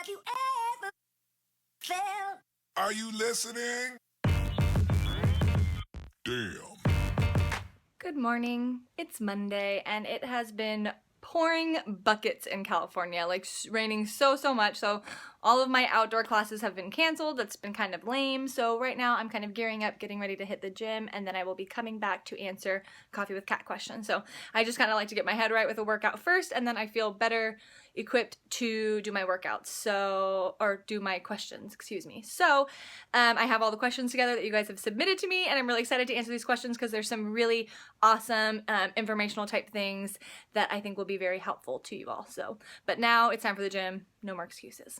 Have you ever felt? Are you listening? Damn. Good morning. It's Monday and it has been pouring buckets in California, like raining so much. So all of my outdoor classes have been canceled. That's been kind of lame. So right now I'm kind of gearing up, getting ready to hit the gym, and then I will be coming back to answer Coffee with Cat questions. So I just kind of like to get my head right with a workout first, and then I feel better equipped to do my workouts, or do my questions, excuse me. So I have all the questions together that you guys have submitted to me, and I'm really excited to answer these questions because there's some really awesome informational type things that I think will be very helpful to you all. So, but now it's time for the gym. No more excuses.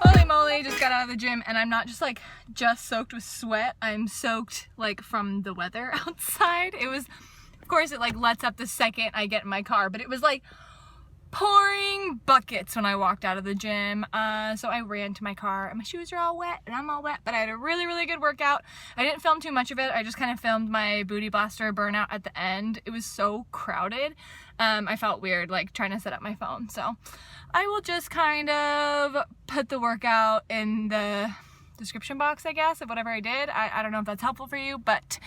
Holy moly, just got out of the gym, and I'm not just soaked with sweat. I'm soaked from the weather outside. It was, of course, it lets up the second I get in my car, but it was pouring buckets when I walked out of the gym. So I ran to my car, and my shoes are all wet and I'm all wet, but I had a really good workout. I didn't film too much of it. I just kind of filmed my booty blaster burnout at the end. It was so crowded. I felt weird trying to set up my phone. So I will just kind of put the workout in the description box, I guess, of whatever I did. I don't know if that's helpful for you, but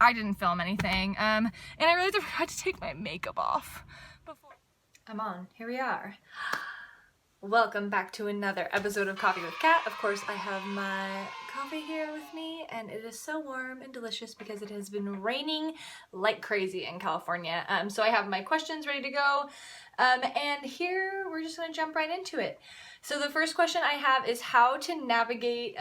I didn't film anything. And I really forgot to take my makeup off before. I'm on. Here we are. Welcome back to another episode of Coffee with Cat. Of course, I have my coffee here with me, and it is so warm and delicious because it has been raining like crazy in California. So I have my questions ready to go, and here we're just going to jump right into it. So the first question I have is how to navigate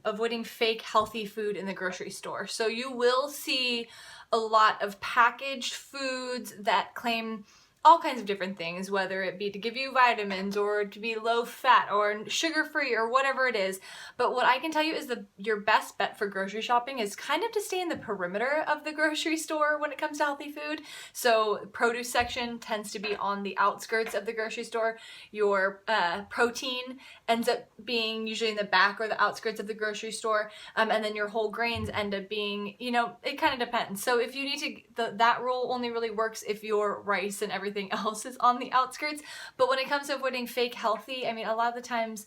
avoiding fake healthy food in the grocery store. So you will see a lot of packaged foods that claim all kinds of different things, whether it be to give you vitamins or to be low fat or sugar free or whatever it is. But what I can tell you is your best bet for grocery shopping is kind of to stay in the perimeter of the grocery store when it comes to healthy food. So produce section tends to be on the outskirts of the grocery store. Your protein ends up being usually in the back or the outskirts of the grocery store. And then your whole grains end up being, it kind of depends. So if you need to, that rule only really works if your rice and everything else is on the outskirts. But when it comes to avoiding fake healthy, I mean, a lot of the times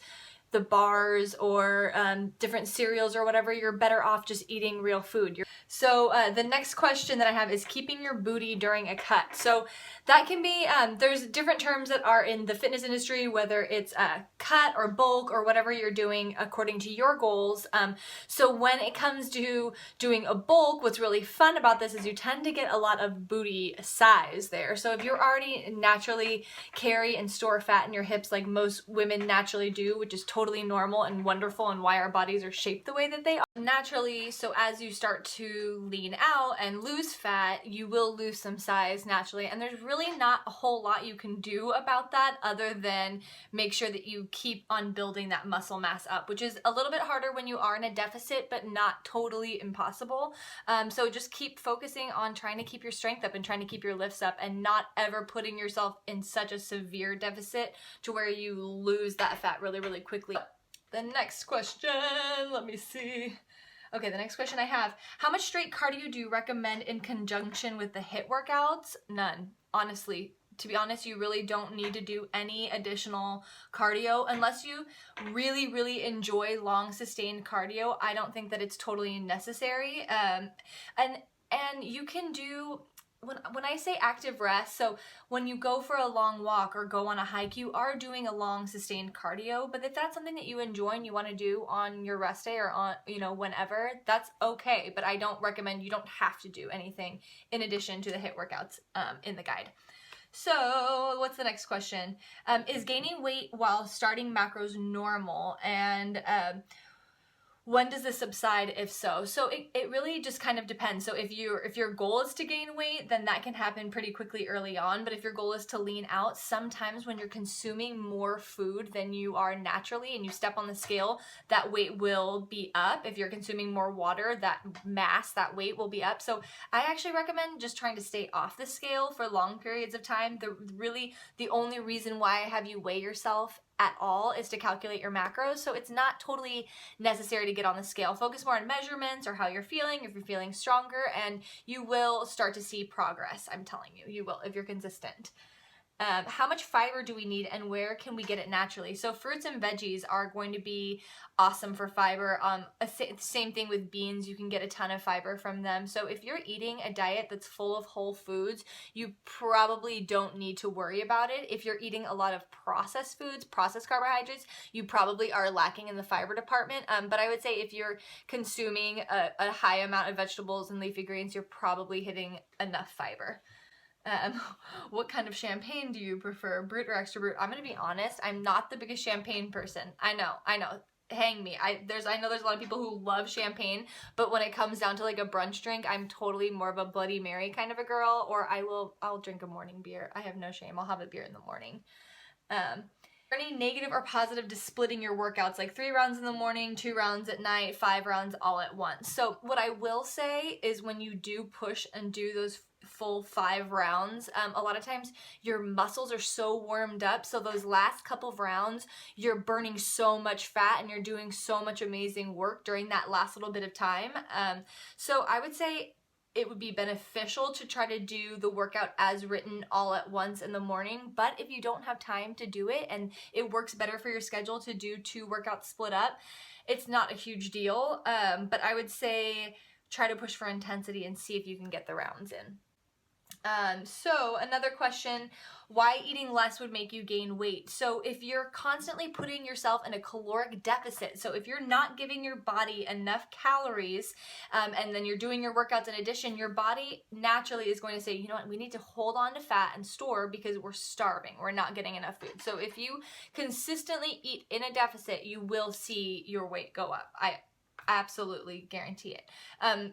the bars or different cereals or whatever, you're better off just eating real food. So the next question that I have is keeping your booty during a cut. So that can be, there's different terms that are in the fitness industry, whether it's a cut or bulk or whatever you're doing according to your goals. So when it comes to doing a bulk, what's really fun about this is you tend to get a lot of booty size there. So if you're already naturally carry and store fat in your hips like most women naturally do, which is totally normal and wonderful and why our bodies are shaped the way that they are naturally. So as you start to lean out and lose fat, you will lose some size naturally, and there's really not a whole lot you can do about that other than make sure that you keep on building that muscle mass up, which is a little bit harder when you are in a deficit, but not totally impossible. So just keep focusing on trying to keep your strength up and trying to keep your lifts up and not ever putting yourself in such a severe deficit to where you lose that fat really quickly. The next question, let me see. Okay, the next question I have, how much straight cardio do you recommend in conjunction with the HIIT workouts? None, honestly. To be honest, you really don't need to do any additional cardio unless you really enjoy long sustained cardio. I don't think that it's totally necessary. And you can do when I say active rest, so when you go for a long walk or go on a hike, you are doing a long sustained cardio. But if that's something that you enjoy and you want to do on your rest day or on, whenever, that's okay. But I don't recommend, you don't have to do anything in addition to the HIIT workouts in the guide. So what's the next question? Is gaining weight while starting macros normal? And when does this subside, if so? So it really just kind of depends. So if your goal is to gain weight, then that can happen pretty quickly early on. But if your goal is to lean out, sometimes when you're consuming more food than you are naturally and you step on the scale, that weight will be up. If you're consuming more water, that weight will be up. So I actually recommend just trying to stay off the scale for long periods of time. The only reason why I have you weigh yourself at all is to calculate your macros, so it's not totally necessary to get on the scale. Focus more on measurements or how you're feeling, if you're feeling stronger, and you will start to see progress. I'm telling you, you will if you're consistent. How much fiber do we need and where can we get it naturally? So fruits and veggies are going to be awesome for fiber. Same thing with beans. You can get a ton of fiber from them. So if you're eating a diet that's full of whole foods, you probably don't need to worry about it. If you're eating a lot of processed foods, processed carbohydrates, you probably are lacking in the fiber department. But I would say if you're consuming a high amount of vegetables and leafy greens, you're probably hitting enough fiber. What kind of champagne do you prefer, Brut or Extra Brut? I'm gonna be honest, I'm not the biggest champagne person. I know. Hang me. I know there's a lot of people who love champagne, but when it comes down to like a brunch drink, I'm totally more of a Bloody Mary kind of a girl, or I'll drink a morning beer. I have no shame. I'll have a beer in the morning. Any negative or positive to splitting your workouts, like 3 rounds in the morning, 2 rounds at night, 5 rounds all at once? So what I will say is when you do push and do those full 5 rounds, a lot of times your muscles are so warmed up, so those last couple of rounds you're burning so much fat and you're doing so much amazing work during that last little bit of time. So I would say it would be beneficial to try to do the workout as written all at once in the morning. But if you don't have time to do it and it works better for your schedule to do 2 workouts split up, it's not a huge deal. But I would say try to push for intensity and see if you can get the rounds in. So another question, why eating less would make you gain weight? So if you're constantly putting yourself in a caloric deficit, so if you're not giving your body enough calories, and then you're doing your workouts in addition, your body naturally is going to say, you know what, we need to hold on to fat and store because we're starving. We're not getting enough food. So if you consistently eat in a deficit, you will see your weight go up. I absolutely guarantee it.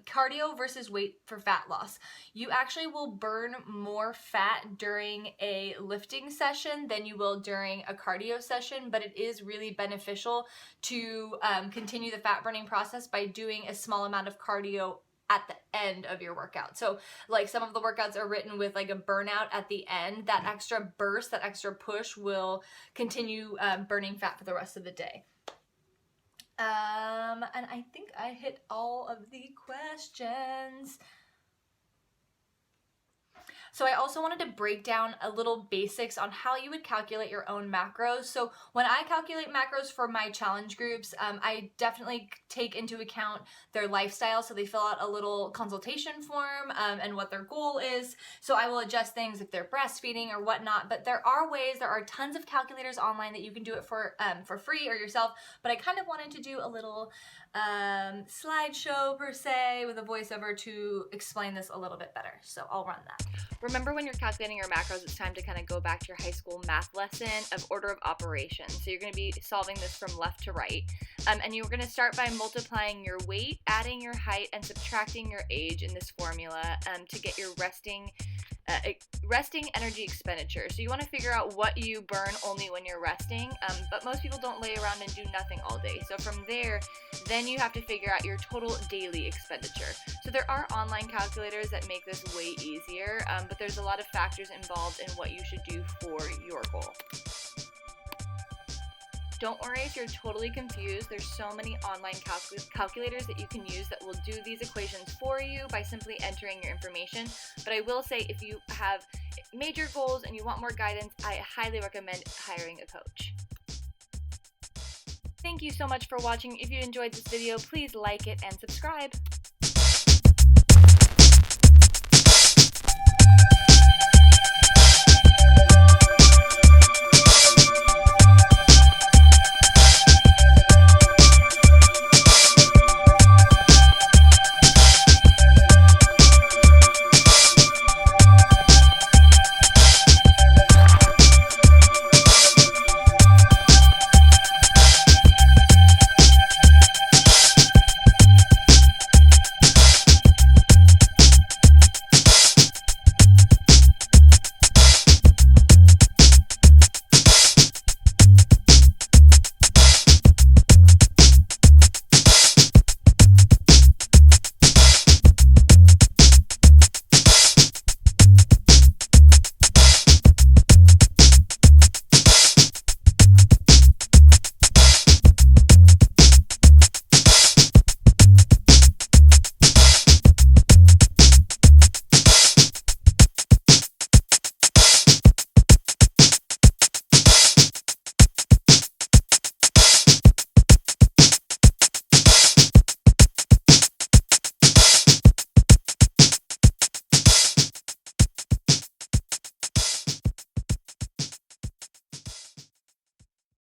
Cardio versus weight for fat loss. You actually will burn more fat during a lifting session than you will during a cardio session, but it is really beneficial to continue the fat burning process by doing a small amount of cardio at the end of your workout. So like some of the workouts are written with like a burnout at the end. That extra burst, that extra push will continue burning fat for the rest of the day. And I think I hit all of the questions. So I also wanted to break down a little basics on how you would calculate your own macros. So when I calculate macros for my challenge groups, I definitely take into account their lifestyle. So they fill out a little consultation form and what their goal is. So I will adjust things if they're breastfeeding or whatnot. But there are tons of calculators online that you can do it for free or yourself. But I kind of wanted to do a little slideshow per se with a voiceover to explain this a little bit better. So I'll run that. Remember, when you're calculating your macros, it's time to kind of go back to your high school math lesson of order of operations. So you're going to be solving this from left to right. And you're going to start by multiplying your weight, adding your height, and subtracting your age in this formula to get your resting energy expenditure. So you want to figure out what you burn only when you're resting, but most people don't lay around and do nothing all day. So from there, then you have to figure out your total daily expenditure. So there are online calculators that make this way easier, but there's a lot of factors involved in what you should do for your goal. Don't worry if you're totally confused. There's so many online calculators that you can use that will do these equations for you by simply entering your information. But I will say, if you have major goals and you want more guidance, I highly recommend hiring a coach. Thank you so much for watching. If you enjoyed this video, please like it and subscribe.